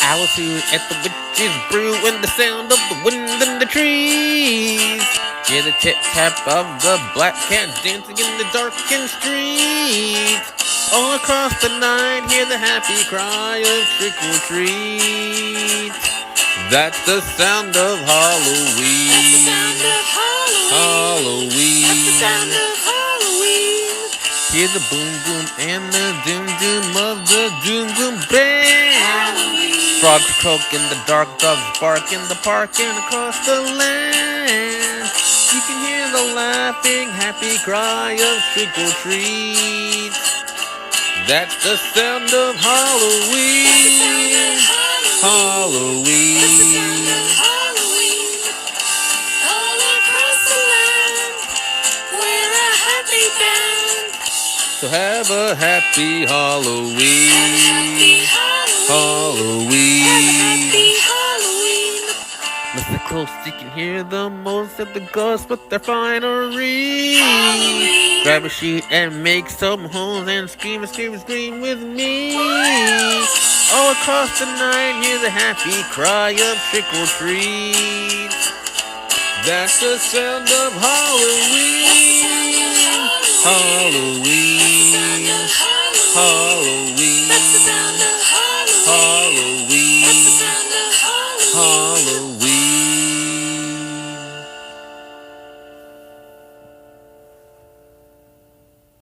Owls who at the witch's brew and the sound of the wind in the trees. Hear the tip tap of the black cat dancing in the darkened streets. All across the night, hear the happy cry of trick or treat. That's the sound of That's the sound Halloween. of Halloween. That's the sound Halloween. of Halloween. Hear the boom boom and the doom doom of the doom doom band. Halloween. Frogs croak in the dark, dogs bark in the park and across the land. You can hear the laughing, happy cry of trick or treat. That's the sound of Halloween. Halloween. That's the sound of Halloween. Halloween. All across the land, we're a happy band. So have a happy Halloween. Happy Halloween. Have a happy Halloween. Halloween. Listen close, you can hear the most of the ghosts with their finery. Halloween. Grab a sheet and make some holes and scream and scream and scream with me. All across the night, hear the happy cry of trick or treat. That's the sound of Halloween. Halloween. Halloween. That's the sound of Halloween. Halloween. That's the sound of Halloween. Halloween.